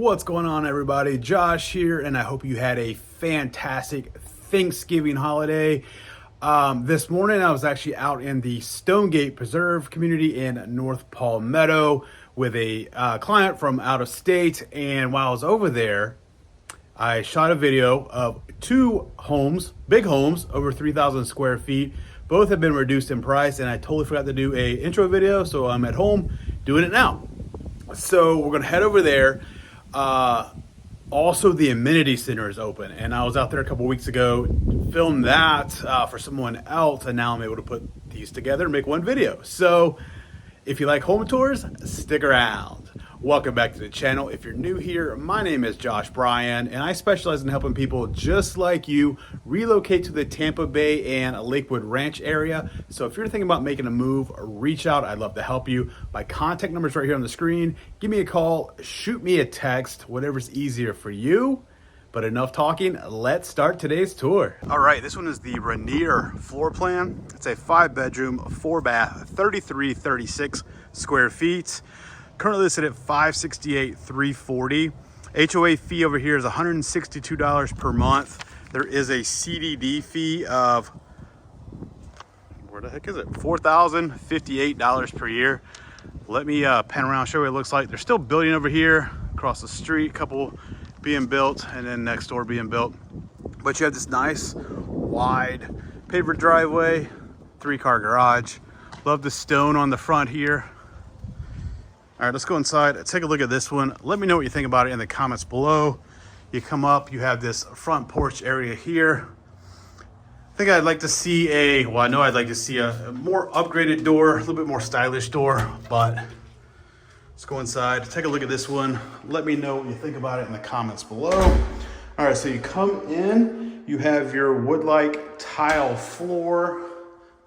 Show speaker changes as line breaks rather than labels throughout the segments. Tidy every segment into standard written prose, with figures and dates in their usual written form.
What's going on, everybody? Josh here, and I hope you had a fantastic Thanksgiving holiday. This morning I was actually out in the Stonegate Preserve community in North Palmetto with a client from out of state, and while I was over there I shot a video of two homes, big homes, over 3,000 square feet. Both have been reduced in price, and I totally forgot to do a intro video, so I'm at home doing it now. So we're gonna head over there. Also, the Amenity Center is open, and I was out there a couple weeks ago, filmed that for someone else, and now I'm able to put these together and make one video. So if you like home tours, stick around. Welcome back to the channel. If you're new here, my name is Josh Bryan, and I specialize in helping people just like you relocate to the Tampa Bay and Lakewood Ranch area. So if you're thinking about making a move, reach out. I'd love to help you. My contact number is right here on the screen. Give me a call, shoot me a text, whatever's easier for you. But enough talking, let's start today's tour. All right, this one is the Reneer floor plan. It's a 5-bedroom, 4-bath, 3336 square feet. Currently listed at $568,340. HOA fee over here is $162 per month. There is a CDD fee of, where the heck is it? $4,058 per year. Let me pan around, show you what it looks like. They're still building over here across the street, a couple being built, and then next door being built. But you have this nice wide paver driveway, 3-car garage. Love the stone on the front here. All right, let's go inside, take a look at this one. Let me know what you think about it in the comments below. You come up, you have this front porch area here. I think I'd like to see a more upgraded door, a little bit more stylish door, but let's go inside, take a look at this one. Let me know what you think about it in the comments below. All right, so you come in, you have your wood-like tile floor,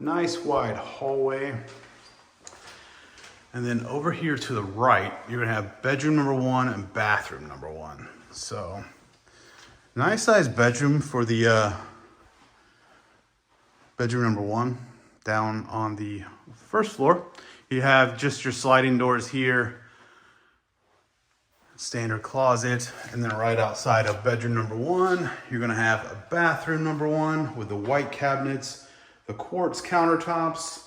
nice wide hallway. And then over here to the right, you're gonna have bedroom number 1 and bathroom number 1. So nice size bedroom for the bedroom number 1 down on the first floor. You have just your sliding doors here, standard closet, and then right outside of bedroom number 1, you're gonna have a bathroom number 1 with the white cabinets, the quartz countertops,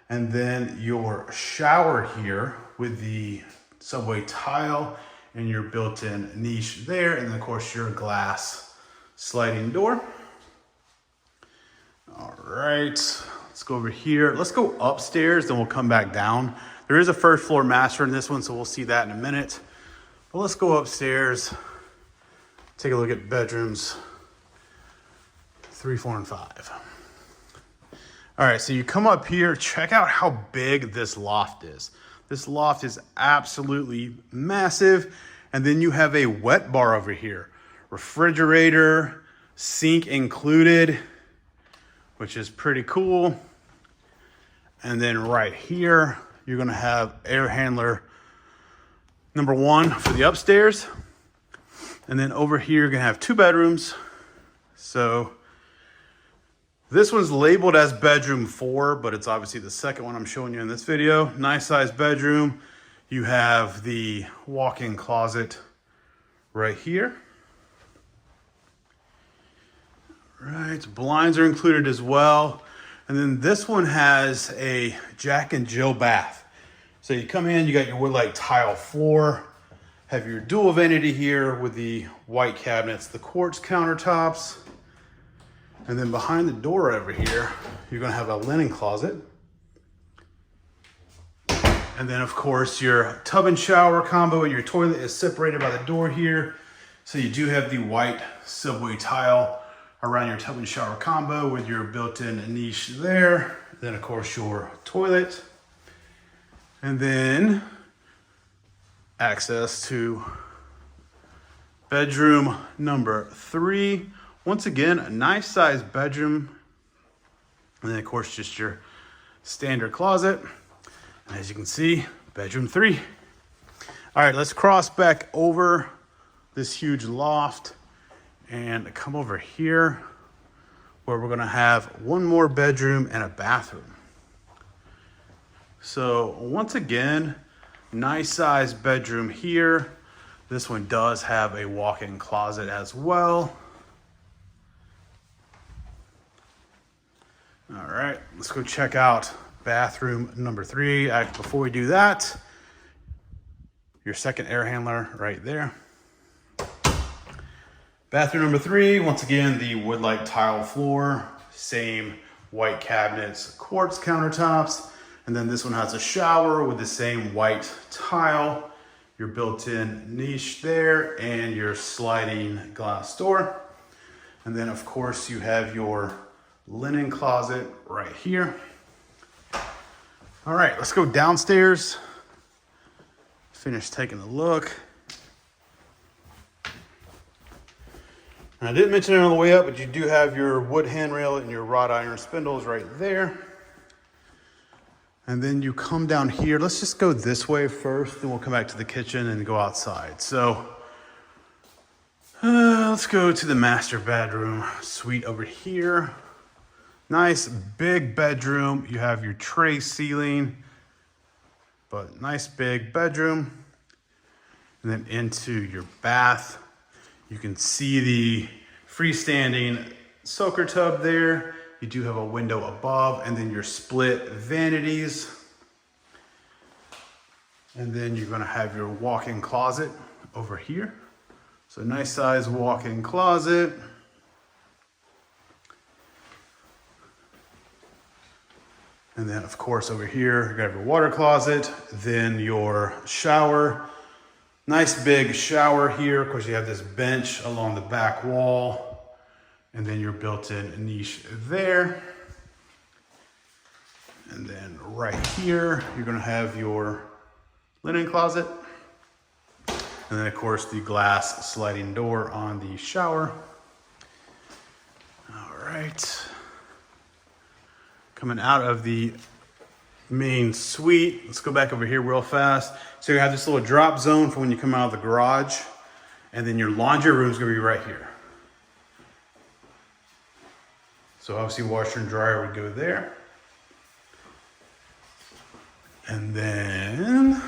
and then your shower here with the subway tile and your built-in niche there, and then of course your glass sliding door. All right, let's go over here. Let's go upstairs, then we'll come back down. There is a first floor master in this one, so we'll see that in a minute. But let's go upstairs, take a look at bedrooms 3, 4, and 5. All right, so you come up here, check out how big this loft is. This loft is absolutely massive. And then you have a wet bar over here, refrigerator, sink included, which is pretty cool. And then right here, you're gonna have air handler number 1 for the upstairs. And then over here, you're gonna have 2 bedrooms. So this one's labeled as bedroom 4, but it's obviously the second one I'm showing you in this video. Nice size bedroom. You have the walk-in closet right here. Right, blinds are included as well. And then this one has a Jack and Jill bath. So you come in, you got your wood-like tile floor, have your dual vanity here with the white cabinets, the quartz countertops. And then behind the door over here, you're gonna have a linen closet. And then of course your tub and shower combo, and your toilet is separated by the door here. So you do have the white subway tile around your tub and shower combo with your built-in niche there. Then of course your toilet. And then access to bedroom number 3. Once again, a nice sized bedroom. And then of course, just your standard closet. And as you can see, bedroom 3. All right, let's cross back over this huge loft and come over here where we're gonna have one more bedroom and a bathroom. So once again, nice sized bedroom here. This one does have a walk-in closet as well. All right, let's go check out bathroom number 3. Before we do that, your second air handler right there. Bathroom number 3, once again, the wood-like tile floor, same white cabinets, quartz countertops, and then this one has a shower with the same white tile, your built-in niche there, and your sliding glass door. And then of course you have your linen closet right here. All right, let's go downstairs. Finish taking a look. And I didn't mention it on the way up, but you do have your wood handrail and your wrought iron spindles right there. And then you come down here. Let's just go this way first, then we'll come back to the kitchen and go outside. So let's go to the master bedroom suite over here. Nice big bedroom. You have your tray ceiling, but nice big bedroom. And then into your bath. You can see the freestanding soaker tub there. You do have a window above, and then your split vanities. And then you're gonna have your walk-in closet over here. So nice size walk-in closet. And then of course over here, you're gonna have your water closet, then your shower. Nice big shower here. Of course, you have this bench along the back wall, and then your built-in niche there. And then right here, you're gonna have your linen closet. And then of course, the glass sliding door on the shower. All right. Coming out of the main suite. Let's go back over here real fast. So you have this little drop zone for when you come out of the garage, and then your laundry room is gonna be right here. So obviously washer and dryer would go there. And then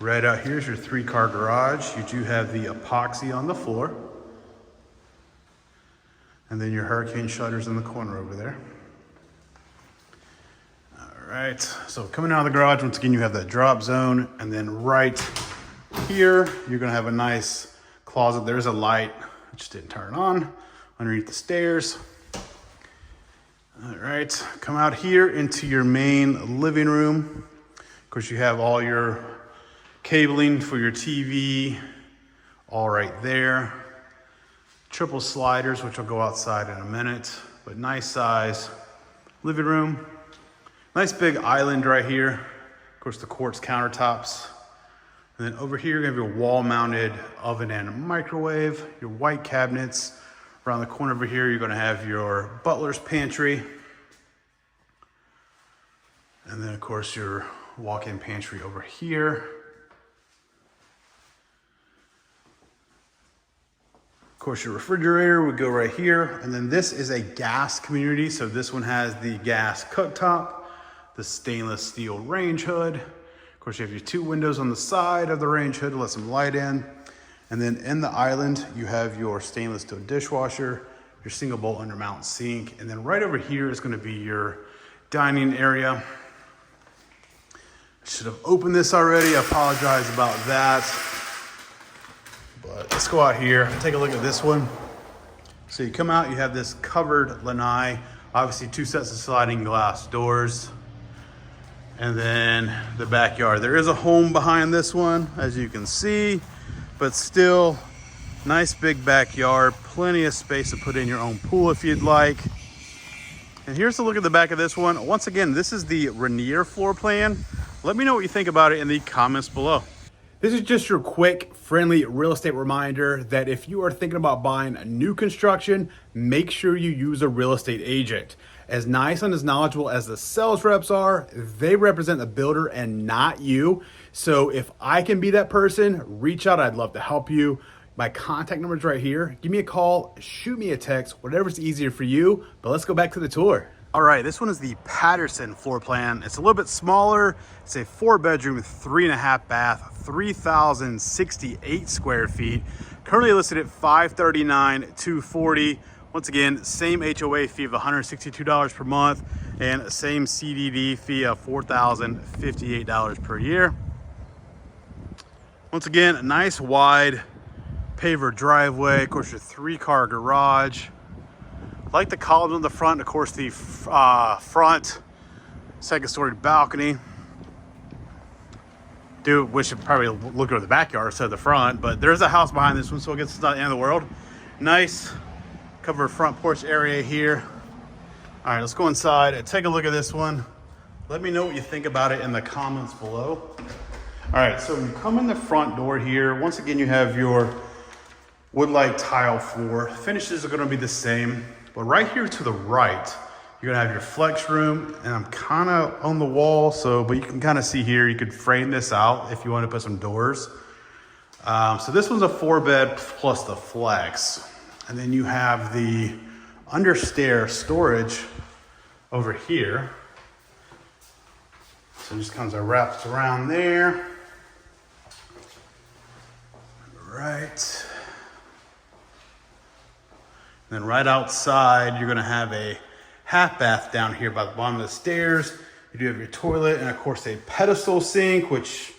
right out here is your 3-car garage. You do have the epoxy on the floor. And then your hurricane shutters in the corner over there. All right, so coming out of the garage, once again, you have that drop zone, and then right here, you're gonna have a nice closet. There's a light, I just didn't turn on, underneath the stairs. All right, come out here into your main living room. Of course, you have all your cabling for your TV, all right there. Triple sliders, which will go outside in a minute, but nice size living room. Nice big island right here. Of course, the quartz countertops. And then over here, you have your wall-mounted oven and microwave, your white cabinets. Around the corner over here, you're gonna have your butler's pantry. And then, of course, your walk-in pantry over here. Of course, your refrigerator would go right here. And then this is a gas community. So this one has the gas cooktop, the stainless steel range hood. Of course, you have your 2 windows on the side of the range hood to let some light in. And then in the island, you have your stainless steel dishwasher, your single bowl undermount sink. And then right over here is gonna be your dining area. I should have opened this already. I apologize about that. But let's go out here and take a look at this one. So you come out, you have this covered lanai, obviously 2 sets of sliding glass doors. And then the backyard. There is a home behind this one, as you can see, but still nice big backyard, plenty of space to put in your own pool if you'd like. And here's a look at the back of this one. Once again, this is the Reneer floor plan. Let me know what you think about it in the comments below. This is just your quick, friendly real estate reminder that if you are thinking about buying a new construction, make sure you use a real estate agent. As nice and as knowledgeable as the sales reps are, they represent the builder and not you. So if I can be that person, reach out. I'd love to help you. My contact number is right here. Give me a call, shoot me a text, whatever's easier for you. But let's go back to the tour. All right, this one is the Patterson floor plan. It's a little bit smaller. It's a 4-bedroom, 3.5 bath, 3,068 square feet. Currently listed at $539,240. Once again, same HOA fee of $162 per month and same CDD fee of $4,058 per year. Once again, a nice wide paver driveway. Of course, your 3-car garage. Like the columns on the front, of course, the front 2nd-story balcony. Do wish it probably look over the backyard instead of the front, but there's a house behind this one, so I guess it's not the end of the world. Nice covered front porch area here. All right, let's go inside and take a look at this one. Let me know what you think about it in the comments below. All right, so when you come in the front door here, once again, you have your wood-like tile floor. Finishes are gonna be the same. But right here to the right, you're gonna have your flex room, and I'm kind of on the wall, but you can kind of see here, you could frame this out if you want to put some doors. So this one's a 4-bed plus the flex. And then you have the understair storage over here. So it just comes and wraps around there. Right. Then right outside, you're gonna have a half bath down here by the bottom of the stairs. You do have your toilet and of course a pedestal sink, which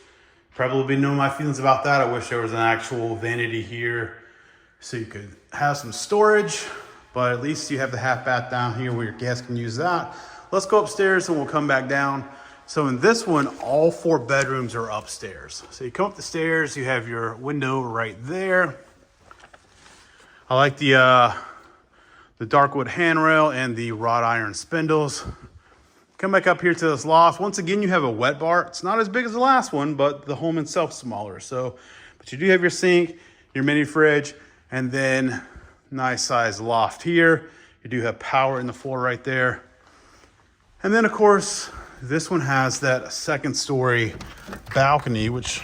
probably know my feelings about that. I wish there was an actual vanity here so you could have some storage, but at least you have the half bath down here where your guests can use that. Let's go upstairs and we'll come back down. So in this one, all 4 bedrooms are upstairs. So you come up the stairs, you have your window right there. I like the dark wood handrail and the wrought iron spindles. Come back up here to this loft. Once again, you have a wet bar. It's not as big as the last one, but the home itself is smaller. But you do have your sink, your mini fridge, and then nice size loft here. You do have power in the floor right there. And then of course, this one has that 2nd-story balcony, which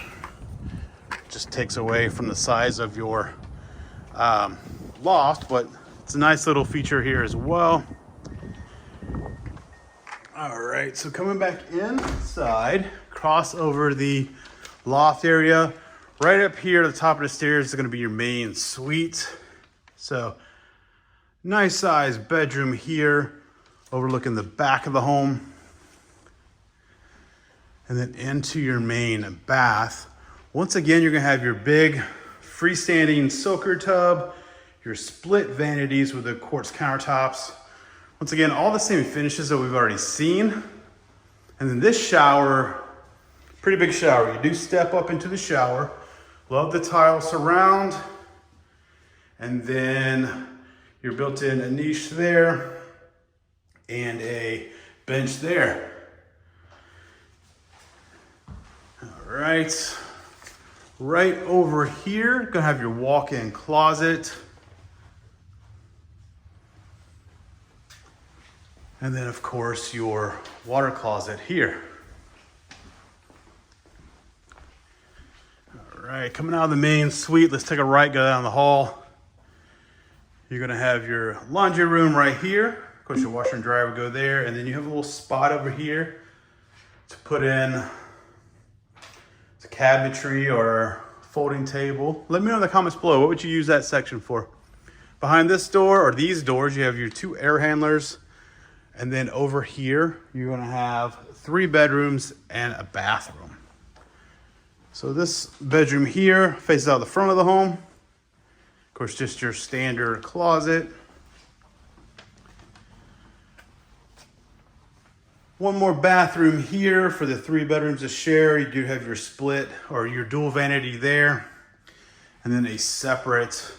just takes away from the size of your loft, but it's a nice little feature here as well. All right, so coming back inside, cross over the loft area. Right up here at the top of the stairs is gonna be your main suite. So nice size bedroom here, overlooking the back of the home. And then into your main bath. Once again, you're gonna have your big freestanding soaker tub, your split vanities with the quartz countertops. Once again, all the same finishes that we've already seen. And then this shower, pretty big shower. You do step up into the shower. Love the tile surround. And then your built-in niche there and a bench there. All right. Right over here, gonna have your walk-in closet. And then of course your water closet here. All right, coming out of the main suite, let's take a right, go down the hall. You're gonna have your laundry room right here. Of course, your washer and dryer will go there. And then you have a little spot over here to put in a cabinetry or folding table. Let me know in the comments below, what would you use that section for? Behind this door or these doors, you have your 2 air handlers. And then over here, you're gonna have 3 bedrooms and a bathroom. So this bedroom here faces out the front of the home. Of course, just your standard closet. One more bathroom here for the 3 bedrooms to share. You do have your split or your dual vanity there. And then a separate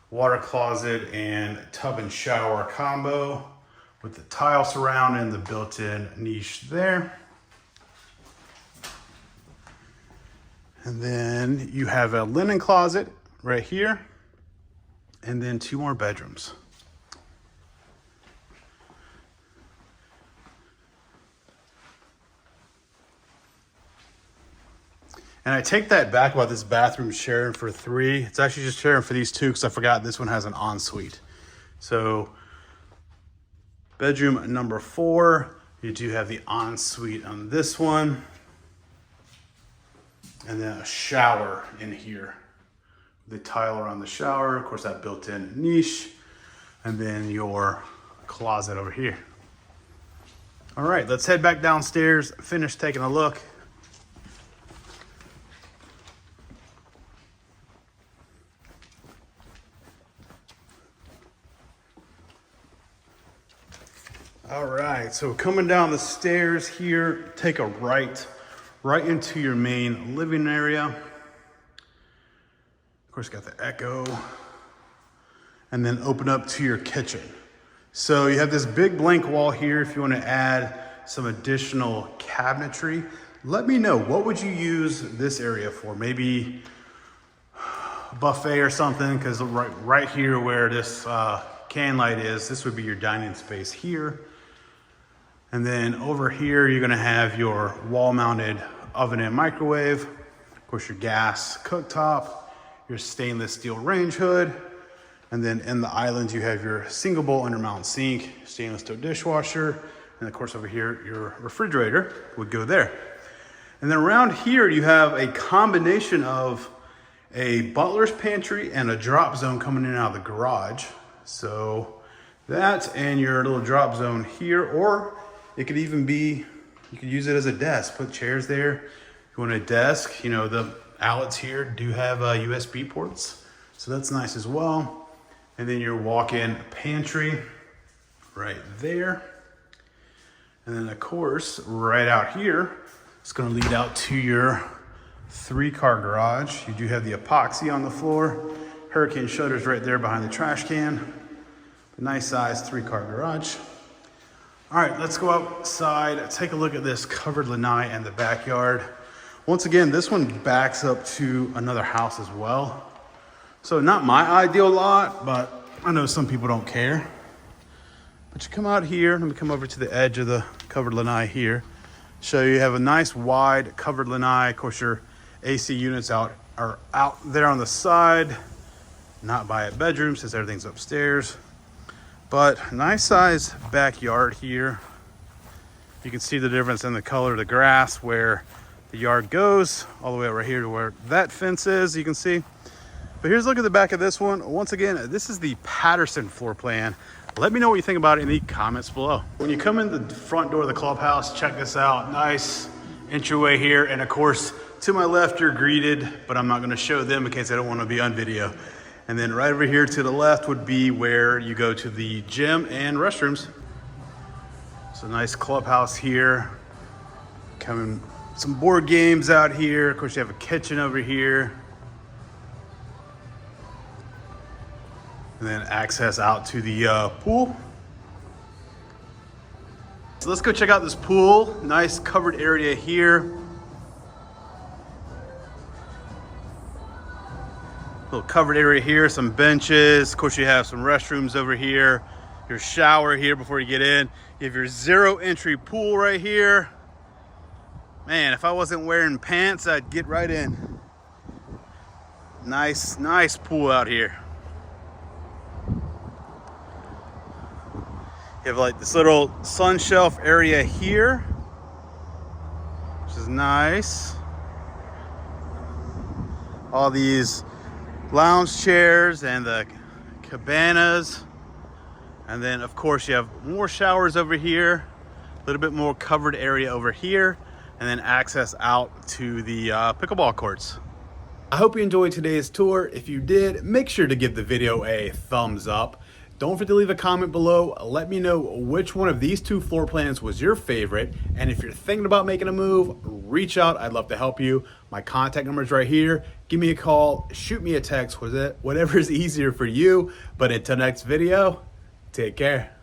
water closet and tub and shower combo with the tile surround and the built-in niche there. And then you have a linen closet right here, and then 2 more bedrooms. And I take that back about this bathroom sharing for 3. It's actually just sharing for these 2 because I forgot this one has an ensuite. So Bedroom number 4, you do have the ensuite on this one. And then a shower in here. The tile around the shower, of course that built-in niche. And then your closet over here. All right, let's head back downstairs, finish taking a look. All right, so coming down the stairs here, take a right into your main living area. Of course, got the echo. And then open up to your kitchen. So you have this big blank wall here. If you want to add some additional cabinetry, let me know. What would you use this area for? Maybe a buffet or something, because right here where this can light is, this would be your dining space here. And then over here, you're gonna have your wall-mounted oven and microwave. Of course, your gas cooktop, your stainless steel range hood. And then in the islands, you have your single bowl undermount sink, stainless steel dishwasher. And of course, over here, your refrigerator would go there. And then around here, you have a combination of a butler's pantry and a drop zone coming in and out of the garage. So that and your little drop zone here, or it could even be, you could use it as a desk, put chairs there. If you want a desk, you know, the outlets here do have USB ports. So that's nice as well. And then your walk-in pantry right there. And then of course, right out here, it's gonna lead out to your 3-car garage. You do have the epoxy on the floor. Hurricane shutters right there behind the trash can. A nice size 3-car garage. All right, let's go outside, take a look at this covered lanai and the backyard. Once again, this one backs up to another house as well. So not my ideal lot, but I know some people don't care. But you come out here, let me come over to the edge of the covered lanai here. Show you have a nice wide covered lanai. Of course, your AC units are out there on the side, not by a bedroom since everything's upstairs. But nice size backyard here. You can see the difference in the color of the grass where the yard goes all the way over here to where that fence is, you can see. But here's a look at the back of this one. Once again, this is the Patterson floor plan. Let me know what you think about it in the comments below. When you come in the front door of the clubhouse, check this out. Nice entryway here. And of course, to my left, you're greeted, but I'm not gonna show them in case I don't wanna be on video. And then right over here to the left would be where you go to the gym and restrooms. So nice clubhouse here. Coming some board games out here. Of course, you have a kitchen over here. And then access out to the pool. So let's go check out this pool. Nice covered area here. Little covered area here, some benches. Of course, you have some restrooms over here. Your shower here before you get in. You have your 0 entry pool right here. Man, if I wasn't wearing pants, I'd get right in. Nice pool out here. You have like this little sun shelf area here, which is nice. All these lounge chairs and the cabanas. And then of course you have more showers over here, a little bit more covered area over here, and then access out to the pickleball courts. I hope you enjoyed today's tour. If you did, make sure to give the video a thumbs up. Don't forget to leave a comment below. Let me know which one of these 2 floor plans was your favorite. And if you're thinking about making a move, reach out. I'd love to help you. My contact number is right here. Give me a call, shoot me a text, whatever is easier for you. But until next video, take care.